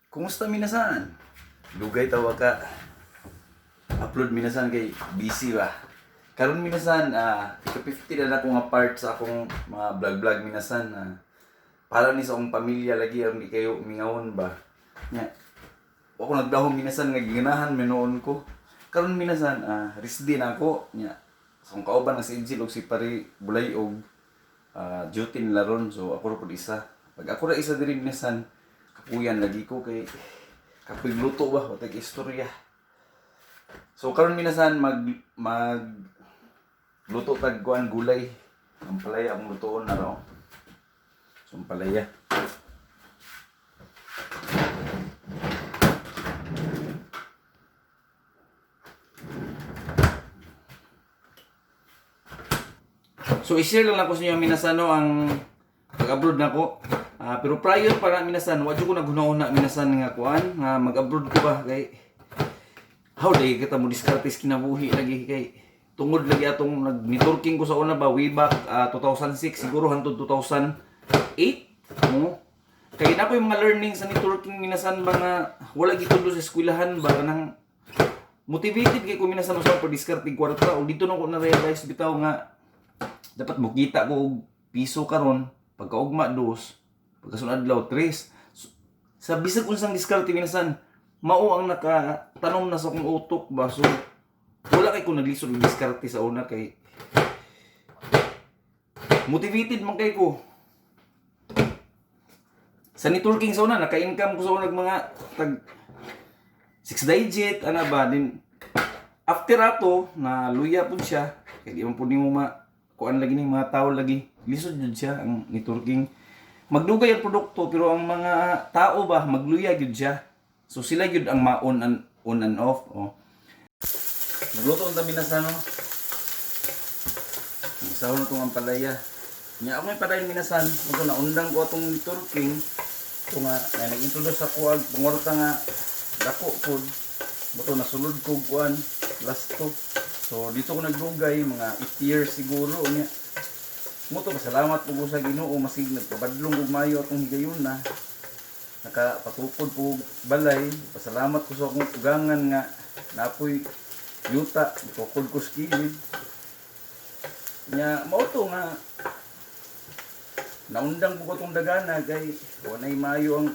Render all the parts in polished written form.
Kumusta minasan? Dugay tawa ka. Upload minasan kay busy ba? Karon minasan, ika-50 na ako nga part sa akong mga vlog-vlog minasan. Para ni sa akong pamilya lagi ang di kayo mingawon ba? Nya, ako nagdahom minasan nga giganahan menoon ko. Karon minasan, rest din ako. Nya, sa akong kauban nga si Angel og si Pari Bulay og duty nila ron. So ako ro pud isa. Pag ako ra isa diri minasan, kapuyan lagi ko kay kapoy luto ba watag istorya. So karon minasan mag luto tag kuan gulay. Ang palaya ang lutoon na raw. So ang palaya. So i-share lang ako sa inyo minasan no ang pag-abroad nako. Pero prior para minasan, wa jud ko naghunahuna minasan nga kuan nga mag-abroad ko ba kay how day kita mo diskartes kinabuhi lagi kay tungod lagi atong nag-networking ko sa una ba way back 2006 siguro hangtod 2008 mo. Kay na ko yung mga learning sa networking minasan ba nga wala gitulo sa eskwelahan ba nang motivated kay ko minasan usa pa diskarte kwarta o dito na ko na realize bitaw nga dapat mukita ko og piso karon pagkaugma dos pagkasunod adlaw tres sa bisag unsang diskarte minasan mao ang nakatanom na sa akong utok ba so wala kay ko naglisod og diskarte sa una kay motivated man kay ko sa networking sa una naka-income ko sa una mga tag 6 digit ana ba din after ato na luya pud siya kay di man pud nimo kuan lagi ni mga tao lagi lisod jud siya ang networking magdugay ang produkto pero ang mga tao ba magluya jud siya so sila jud ang on and off nagluto unta minasan no isahon tong ang palaya nya ako may padayon minasan ug naundang ko atong networking kung nga nag-introduce ako ang pangorta nga dako pod buto nasulod ko kuan last to. So dito ko nagdugay mga 8 years siguro unya. Mo to pasalamat po sa Ginoo masig nagpabadlong og mayo atong higayon na. Nakapatukod po balay. Pasalamat ko sa akong ugangan nga napoy yuta tukod ko skilid. Nya mao to nga naundang ko tong dagana kay walay mayo ang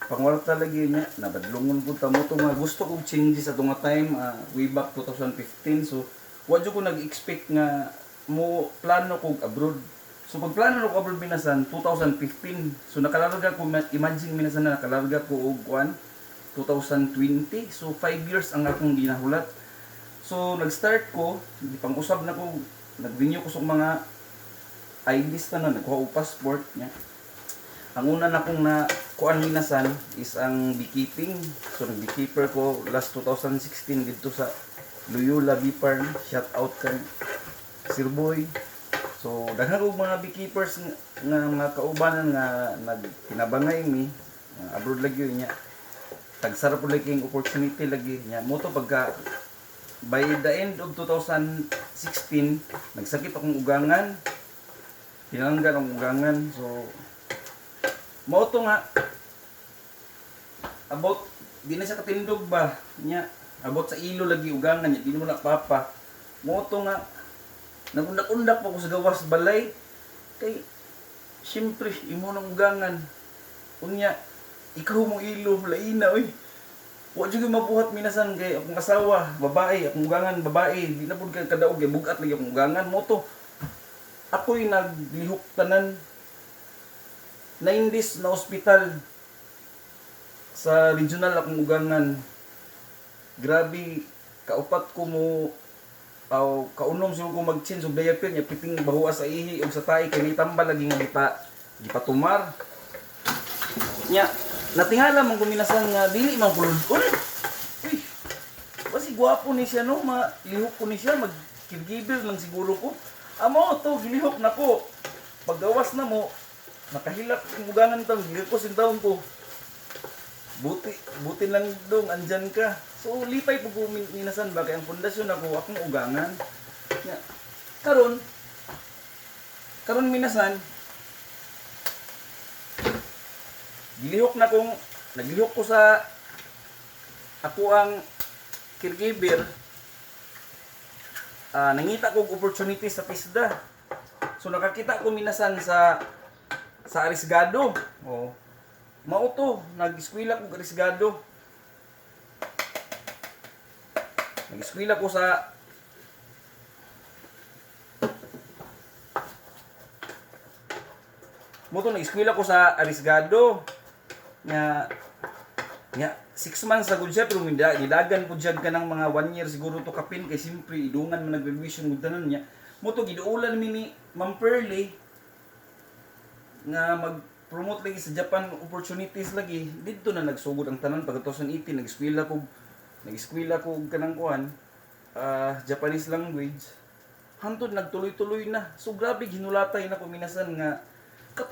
pangwarta lagi niya, nabadlungon po tamo ito nga gusto kong changes sa nga time, way back 2015. So, wadyo ko nag-expect nga mo plano kong abroad. So, pag plano ko abroad minasan, 2015. So, nakalarga ko, imagine minasan na nakalarga ko og 2020. So, 5 years ang akong ginahulat. So, nag-start ko, pang-usab na ko, nag-renew ko sa mga IDs na nagkuha og passport niya. Ang una na kong kuan minasan is ang beekeeping. So nag-beekeeper ko last 2016 dito sa Loyola Bee Farm. Shout out kay Sir Boy. So daghan og mga beekeepers nga mga kaubanan nga nagtinabangay mi abroad lagi niya. Tagsara pud lagi ang opportunity lagi niya. Mo to pagka by the end of 2016 nagsakit akong ugangan. Tinanggal ang ugangan. So mo to nga about di na siya katindog ba nya about sa ilo lagi ugangan niya di mo na papa mo to nga nagundak-undak pa ko sa gawas balay kay siyempre imo nang ugangan unya ikaw mo ilo laina oy wa jud mabuhat minasan kay akong asawa babae akong ugangan babae di na pud kay kadaog kay bugat lagi akong ugangan mo to ako'y naglihok tanan 9 days na ospital sa regional akong ugangan. Grabe, kaupat ko mo kaunom siguro ko mag-change og diaper nya piting bahuwa sa ihi og sa tae kay nitambal lagi nga gipatumar. Nya natingala man kuminasan nga dili man kulod. Uy. Basi gwapo ni siya no, malihok ko ni siya magkirgibel lang siguro ko. Amo to gilihok nako. Paggawas na mo nakahilak yung ugangan ito, hindi ko sintawon ko. Buti lang dong, andyan ka. So, lipay po minasan ba, kaya ang pundasyon ako, akong ugangan. Karon minasan, gilihok na kong naglihok ko sa ako ang caregiver. Nangita ko opportunity sa TISDA. So nakakita ko minasan sa Arisgado. Oh. Mao to, nag-eskwela ko Arisgado. Nag-eskwela ko sa nag-eskwela ko sa Arisgado. Nga 6 months na gud siya pero gidagan pud siya kanang mga 1 year siguro to kapin kay simpre idungan man nag-graduation gud tanan niya. Moto giduulan mi ni Ma'am Pearly nga mag-promote lagi sa Japan opportunities lagi. Didto na nagsugod ang tanan pag 2018 nag-eskwela ko kanang kuan Japanese language. Hantod nagtuloy-tuloy na. So grabe ginulatay na ko minasan nga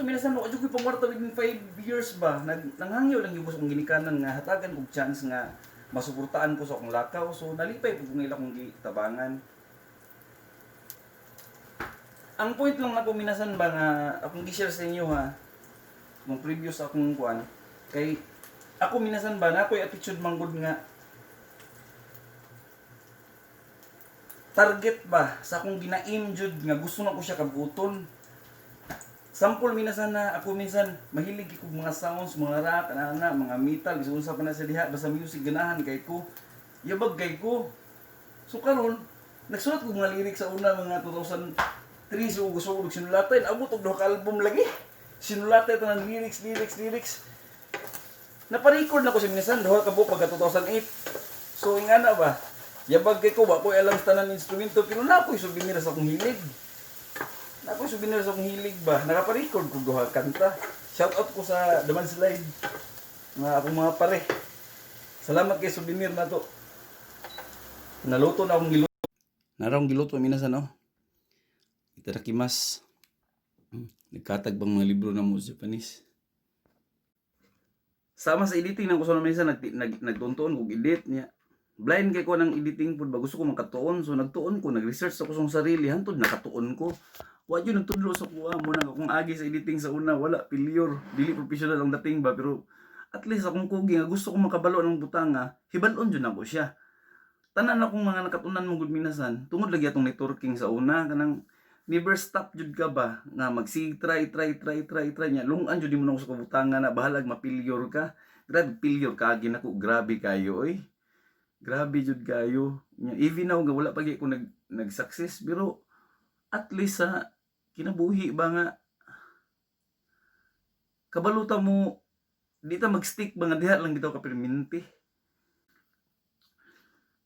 minasan mo adyo ko pangwarta within 5 years ba nanghangyo lang yung kong ginikanan nga hatagan kog chance nga masuportaan ko sa akong lakaw. So nalipay pud nila kong gitabangan. Ang point lang nako minasan ba nga akong gi-share sa inyo ha nung previous akong kuan kay ako minasan ba na ako'y attitude manggod nga target ba sa akong gina-aim jud nga gusto na ko siya kabuton. Sample minasan na ako minsan mahilig ko mga sounds, mga rock, mga metal, gusto pa na sa diha basta music ganahan kay ko. Yabag kay ko. So karon nagsulat ko mga lyrics sa una mga 2003 so gusto ko sinulatan abot og duha ka album lagi. Sinulatan ta ng lyrics. Napa-record na ko si minsan duha ka buok pagka 2008. So ingana ba? Yabag kay ko ba ko alam tanan instrumento pero na ko souvenir sa akong hilig. Ako souvenir sa akong hilig ba, nakapa-record ko duha kanta. Shout out ko sa Daman Slide. Mga akong mga pare. Salamat kay souvenir na to. Naluto na akong giluto. Narong giluto minasan no. Itadakimasu. Nagkatag bang mga libro na mo sa Japanese. Sama sa editing nang kuso na minsan nagtuntuon kog edit niya. Blind kay ko ng editing pud ba gusto ko makatuon so nagtuon ko nag-research ako sa sarili hantod nakatuon ko. Wa jud nagtudlo sa kuha mo na akong agi sa editing sa una wala failure dili professional ang dating ba pero at least akong kugi nga gusto ko makabalo ng butanga hibalon jud nako siya. Tanan akong mga nakatunan mo gud minasan tungod lagi atong networking sa una kanang never stop jud ka ba nga magsig try nya lungan jud mo nako sa kabutanga na bahalag ma-failure ka. Grabe failure ka agi nako grabe kayo oy. Grabe jud kayo. Even now nga wala pa gyud ko nag-success pero at least sa kinabuhi ba nga kabaluta mo di ta mag-stick ba nga diha lang bitaw ka permanente.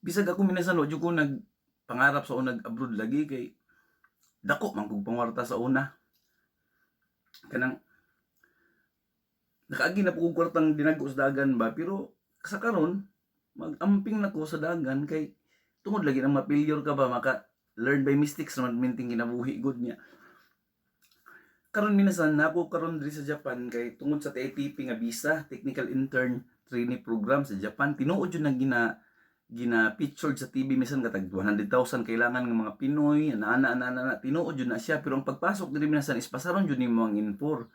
Bisag ako minasan wa jud ko nagpangarap sa unag abroad lagi kay dako man kog pangwarta sa una. Kanang nakaagi na po kog kwartang dinago sa dagan ba pero sa karon mag-amping na ko sa dagan kay tungod lagi na ma-failure ka ba maka learn by mistakes naman minting ginabuhi good niya. Karon minasan nako karon diri sa Japan kay tungod sa TITP nga visa, Technical Intern Trainee Program sa Japan, tinuod jud na gina featured sa TV minsan katag 100,000 kailangan ng mga Pinoy, ana tinuod jud na siya pero ang pagpasok diri minasan is pasaron jud nimo ang infor.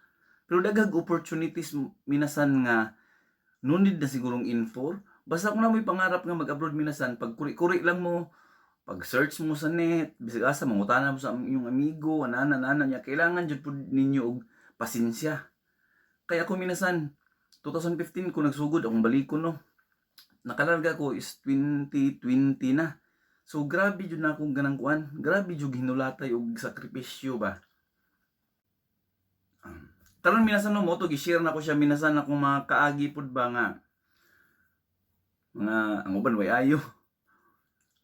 Pero daghang opportunities minasan nga no need na sigurong infor. Basta kung na mo'y pangarap nga mag-abroad minasan, pag kuri-kuri lang mo, pag-search mo sa net, bisag asa mangutana mo sa iyong amigo, anana niya, kailangan jud pud ninyo og pasensya. Kaya ako minasan 2015 ko nagsugod akong baliko no. Nakalarga ko is 2020 na. So grabe jud na akong ganang kuan. Grabe jud hinulatay og sakripisyo ba. Karon minasan no mo to gi-share na ko siya minasan akong mga kaagi pud ba nga mga ang uban way ayo.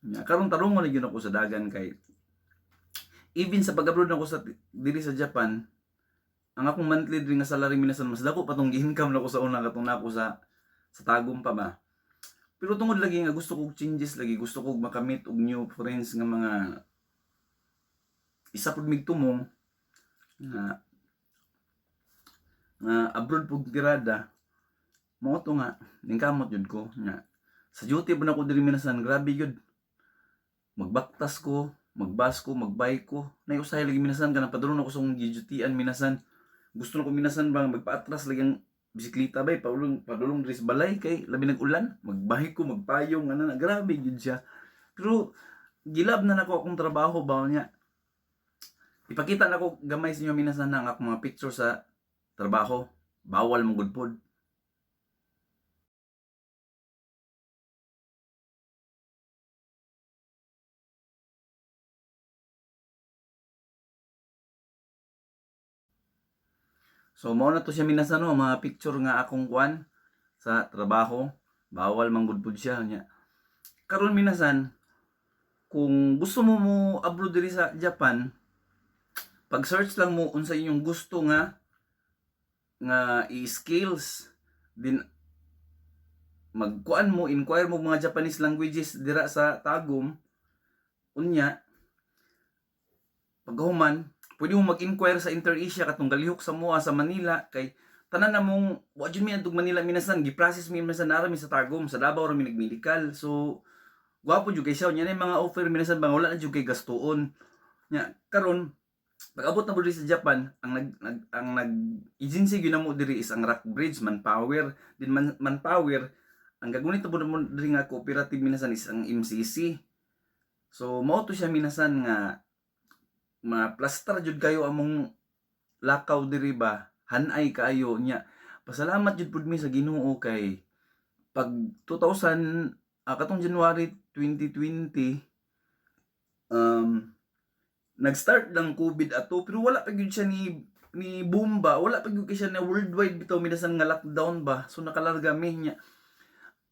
Karon tarungon na gyud ako sa dagan kay even sa pag-abroad nako sa diri sa Japan, ang akong monthly diri nga salary minasan mas dako pa tong gi-income nako sa una katong nako sa tagom pa ba. Pero tungod lagi nga gusto kog changes lagi, gusto kog makamit og new friends nga mga isa pud migtumong nga abroad pug tirada mo to nga ningkamot jud ko nga sa duty pa nako diri minasan grabe jud magbaktas ko magbas ko magbike ko nay usahay lagi minasan kana padulong ako sa akong gidutian minasan gusto nako minasan bang magpaatras lagi ang bisikleta bay padulong diri sa balay kay labi nag-ulan, magbahi ko magpayong ana na grabe gyud siya. Pero gilab na nako akong trabaho ba niya. Ipakita na ko gamay sa inyo minasan ang akong mga picture sa trabaho. Bawal mong good pod. So mao na to siya minasan no, mga picture nga akong kuan sa trabaho. Bawal man good pod siya nya. Karon minasan kung gusto mo abroad diri sa Japan, pag-search lang mo unsa inyong gusto nga i-skills din magkuan mo inquire mo mga Japanese languages dira sa Tagum unya paghuman pwede mo mag-inquire sa Interasia katong galihok sa mua sa Manila kay tanan na mong wa jud mi adtong Manila minasan gi-process mi minasan nara mi sa Tagum sa Davao ra mi nagmedical so gwapo jud kay siya nya mga offer minasan bang wala na jud kay gastuon nya karon pag-abot na mo diri sa Japan, ang nag agency gyud namo diri is ang Rock Bridge Manpower. Din Manpower, ang gagunit na mo diri nga cooperative minasan is ang MCC. So mao to siya minasan nga ma-plaster jud kayo among lakaw diri ba. Hanay kaayo nya. Pasalamat jud pud mi sa Ginoo kay pag 2000 katong January 2020 nag-start lang COVID ato pero wala pa gyud siya ni bomba, wala pa gyud siya na worldwide bitaw minasan nga lockdown ba. So nakalarga mi nya.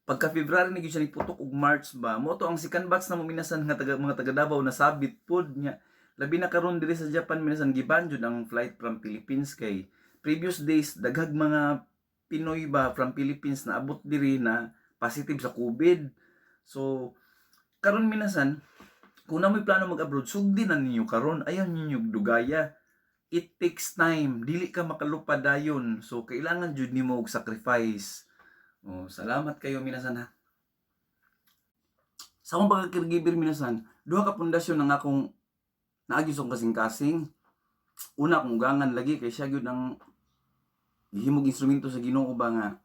Pagka February na gyud siya ni putok og March ba. Mo to ang second batch na mo minasan nga mga taga Davao na sabit pod nya. Labi na karon diri sa Japan minasan giban jud ang flight from Philippines kay previous days daghag mga Pinoy ba from Philippines na abot diri na positive sa COVID. So karon minasan kung na may plano mag-abroad, sugdi na ninyo karon. Ayaw ninyo dugaya. It takes time. Dili ka makalupad dayon. So, kailangan jud nimo og sacrifice. Oh, salamat kayo minasan ha. Sa akong pagka-caregiver minasan, duha ka pundasyon ang akong naagis og kasing-kasing. Una akong ugangan lagi kay siya gyud ang gihimog instrumento sa Ginoo ba nga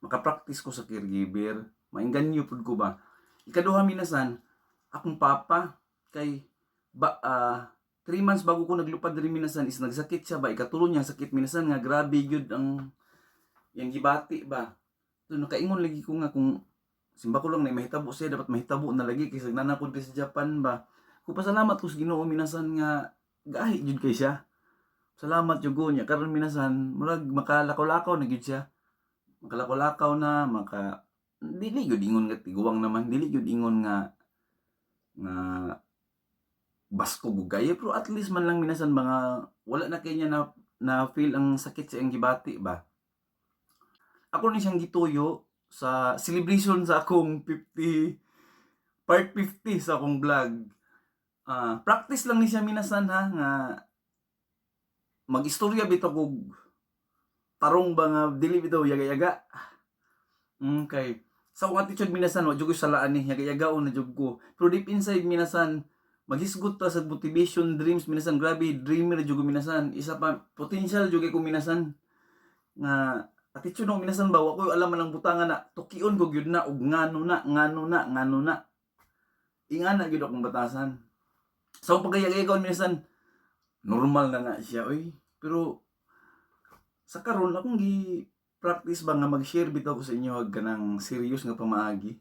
maka-practice ko sa caregiver. Maingganyo pud ko ba. Ikaduha minasan, akong papa kay 3 months bago ko naglupad diri minasan is nagsakit siya ba ikatulo niya sakit minasan nga grabe gyud ang yang gibati ba so nakaingon lagi ko nga kung simba ko lang na mahitabo siya dapat mahitabo na lagi kay sagnana pud sa Japan ba ko pasalamat ko sa Ginoo minasan nga gahi jud kay siya salamat jud ko niya karon minasan murag makalakaw-lakaw na gyud siya makalakaw-lakaw na dili gyud ingon nga tiguwang naman dili gyud ingon nga basko gugaya pero at least man lang minasan mga wala na kay niya na feel ang sakit sa iyang gibati ba ako ni siyang gituyo sa celebration sa akong 50 part 50 sa akong vlog practice lang ni siya minasan ha nga magistorya bitaw kog tarong ba nga dili bitaw yaga-yaga okay sa akong attitude minasan wa jud ko salaan ni yaga-yagaon na jud ko pero deep inside minasan maghisgot ta sa motivation dreams minasan grabe dreamer jud ko minasan isa pa potential jud ko minasan nga attitude no minasan ba wa ko alam man ang butangan na tukion ko gyud na og ngano na ingana gyud akong batasan sa pagayag-yagaon minasan normal na nga siya oy pero sa karon akong practice ba nga mag-share bitaw ko sa inyo ag kanang serious nga pamaagi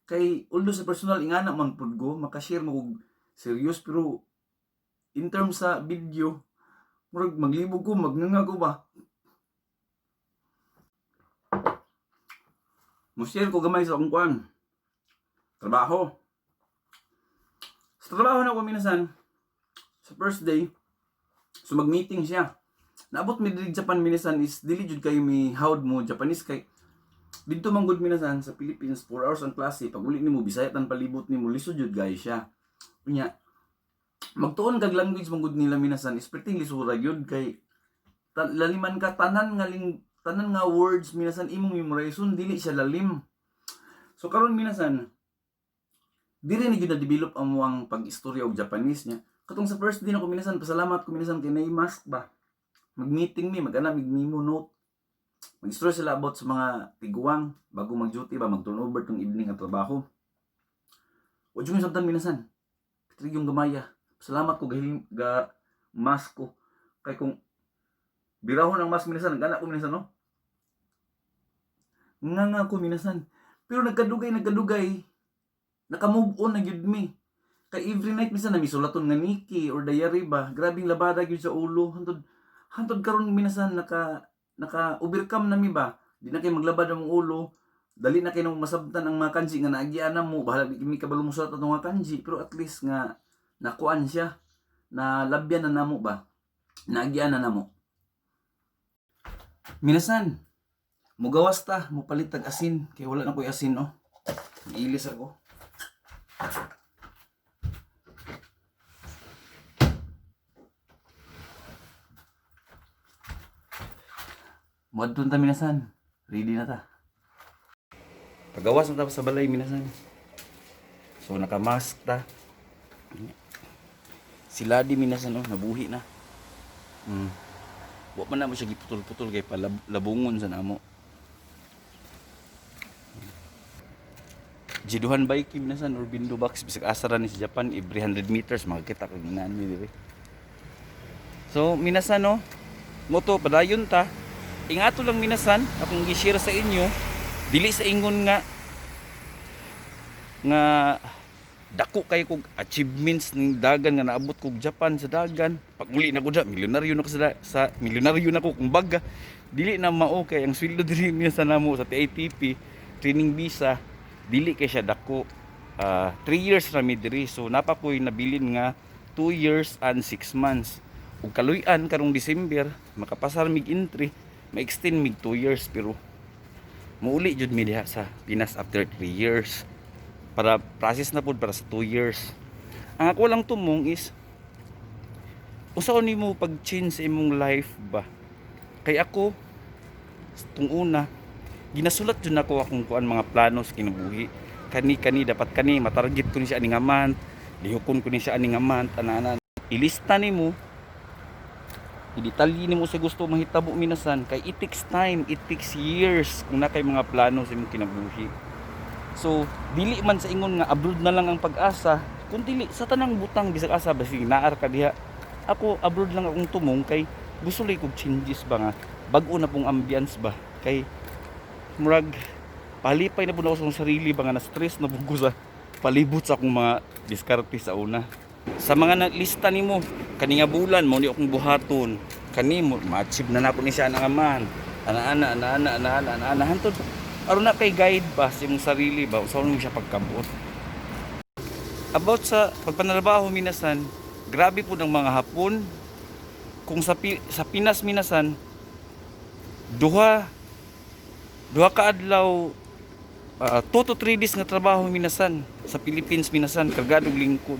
kay although sa personal ingana man pud ko maka-share mo og serious pero in terms sa video murag maglibog ko magnanga ko ba mo share ko gamay sa akong kuan trabaho sa trabaho na ko minasan sa first day so mag-meeting siya naabot mi diri Japan minasan is dili jud kayo mi hawd mo Japanese kay didto man gud minasan sa Philippines 4 hours ang klase pag uli nimo bisaya tan palibot nimo lisod jud gay siya unya magtuon kag language man gud nila minasan is pretty lisura gyud kay laliman ka tanan nga words minasan imong memorization dili siya lalim so karon minasan diri ni gyud na develop ang muang pag-istorya og Japanese nya katong sa first day na ko minasan pasalamat ko minasan kay nay mask ba mag-meeting mi mag-ana mig nimo note Mag-story sila about sa mga tiguang bago mag-duty ba, mag-turnover tong evening at trabaho. Huwag yung sabtan minasan. Pitrig yung gamaya. Salamat ko ga mask ko. Kay kung birahon ang mask minasan, nagana ko minasan, no? Nga ko minasan. Pero nagkadugay. Naka-move on na gyud mi. Kay every night minsan na misulaton nga Nikki or diary ba. Grabing labada gyud sa ulo. Hantod karon minasan naka overcome na mi ba. Di na kay maglabad ang ulo. Dali na kay nang masabtan ang mga kanji nga naagian na mo. Bahala mi kabalo mo sulat atong mga kanji, pero at least nga nakuan siya. Na labyan na namo ba. Naagian na namo. Minasan, mugawas ta, mupalit tag asin kay wala na koy asin, oh. Iilis ako. Muadton ta minasan. Ready na ta. Pagawas na ta sa balay minasan. So naka-mask ta. Sila di minasan, oh, nabuhi na. Wa man na mo siya giputol-putol kay palabungon sa namo. Jiduhan bike minasan or window box bisag asara ni sa Japan every 100 meters makakita kag nani diri. So minasan, no, moto padayon ta. Ingato lang minasan akong gi-share sa inyo, dili sa ingon nga dako kay kog achievements ning dagan nga naabot kog Japan sa dagan. Pag muli na ko da, milyonaryo na ko sa milyonaryo na ko kumbaga. Dili na mao kay ang sweldo diri minasan namo sa TITP training visa dili kay siya dako. 3 years ra mi diri, so napakoy nabilin nga 2 years and 6 months. Ug kaluy-an karong December makapasar mig entry, ma-extend mig 2 years, pero muuli jud mi diha sa Pinas after 3 years. Para process na pud para sa 2 years. Ang ako lang tumong is usaon nimo pag-change sa imong life ba? Kay ako tung una ginasulat jud nako akong kuan mga plano sa kinabuhi. Kani dapat kani matarget ko ni siya aning month, lihokon ko ni siya aning month, ana ilista nimo, i-detalye nimo sa gusto mahitabo minasan kay it takes time, it takes years kung na kay mga plano sa imong kinabuhi. So dili man sa ingon nga abroad na lang ang pag-asa, kun dili sa tanang butang bisag asa basig naar ka diha. Ako abroad lang akong tumong kay gusto lay kog changes ba nga bag-o na pong ambience ba, kay murag palipay na po na ako sa sarili ba nga na stress na po sa palibot sa akong mga diskarte sa una. Sa mga naglista nimo kani nga bulan mo ni akong buhaton, kani mo ma-achieve na nako ni siya nga man ana hantod aron na kay guide ba sa imong sarili ba usaon mo siya pagkabuot. About sa pagpanarbaho minasan, grabe po ng mga hapon. Kung sa Pinas minasan, duha ka adlaw, 2 to 3 days nga trabaho minasan. Sa Philippines minasan kargadong lingkod.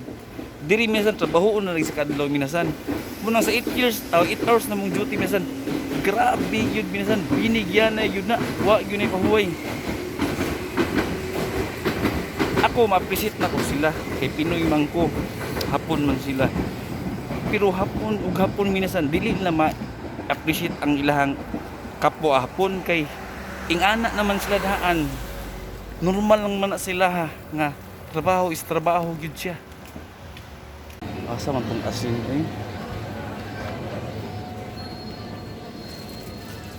Diri minasan trabaho na rin sa kadlaw minasan. Muna sa 8 hours na mong duty minasan. Grabe yun minasan, binigyan na yun na, wa yun ay pahuway. Ako ma-appreciate na ko sila, kay Pinoy man ko, hapon man sila. Pero hapon minasan, dili na ma-appreciate ang ilahang kapwa hapon, kay ingana naman sila daan. Normal lang man na sila ha, nga trabaho is trabaho yun siya. Asa man tong asin eh.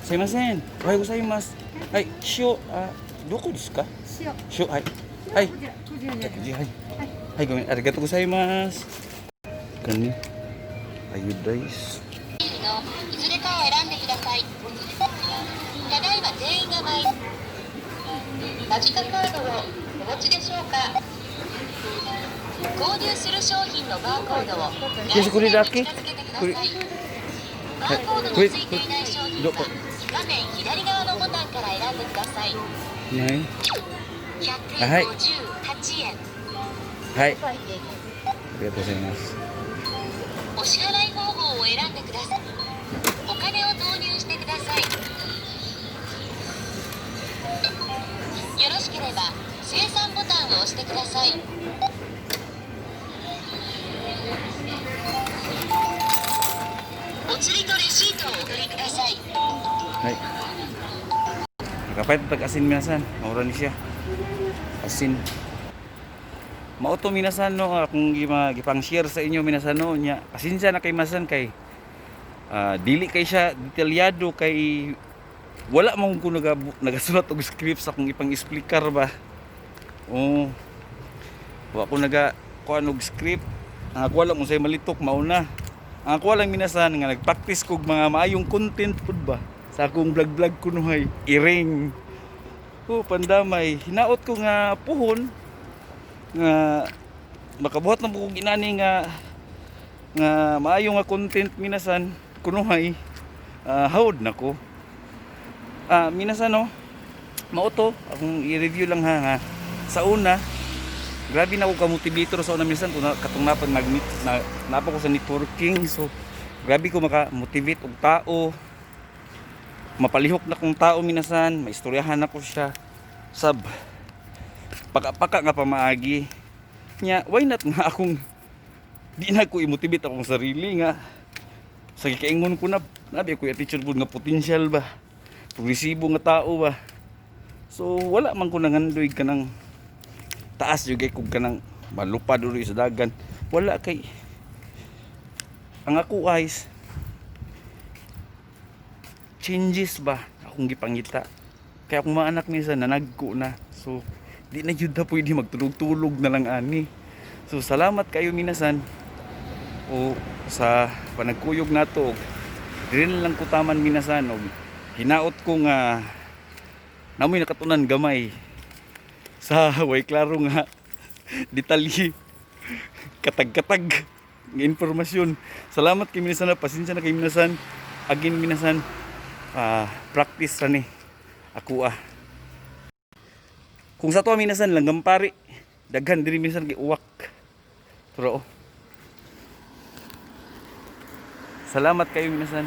Sumimasen. Ohayou gozaimasu. Hai, shio, doko desu ka? Shio, hai. Hai. Kuji, hai. Hai, gomen. Arigatou gozaimasu. Kani. Ayu desu. いずれかを選んでください。ただいま全員が参り。マジカカードをお持ちでしょうか。購入する商品のバーコードを外出に近づけてください。バーコードのついていない商品は画面左側のボタンから選んでください。158円。はい。ありがとうございます。お支払い方法を選んでください。お金を投入してください。よろしければ精算ボタンを押してください。お釣りとレシートをお取りください。はい。Kapait tag asin minasan, maura ni siya. Asin. Mao to minasan no akong gipang share sa inyo minasan no nya. Pasensya na kay masan kay dili kay siya detalyado kay wala man ko nagasulat og script sa akong ipang explicar ba. Oh. Wa ko kuan og script. Ang ako lang unsay malitok mauna. Ang ako lang minasan nga nagpractice kog mga maayong content pud ba sa akong vlog kunuhay iring. Oh, pandamay. Hinaot ko nga puhon nga makabuhat na ko ginani nga maayo nga content minasan kunuhay hawd nako. Minasan no. Mao to akong i-review lang ha. Sa una, grabe na ako ka-motivator sa una minsan kung katong napa ko sa networking. So, grabe ko maka-motivate og tao. Mapalihok na kong tao minasan, maistoryahan ako siya. Sab, paka nga pamaagi. Nya, why not nga akong di na ko i-motivate akong sarili nga. Sa kikaingon ko na, nabi ako attitude po nga potential ba. Progresibo nga tao ba. So, wala man ko nangandoy ka ng taas yung kay kung kanang malupad ulit sa dagan. Wala kay ang ako guys changes ba akong gipangita kaya akong mga anak minsan nanagko na, so di na yun na pwede magtulog-tulog na lang ani. So salamat kayo minasan o sa panagkuyog nato din lang kutaman minasan og hinaot ko nga namoy nakatunan gamay sa way klaro nga detalye katag-katag ng informasyon. Salamat kay minasan, pasensya na kay minasan. Again minasan, practice ra ni ako Kung sa to minasan lang gampari, daghan diri minasan kay uwak. Pero salamat kayo minasan.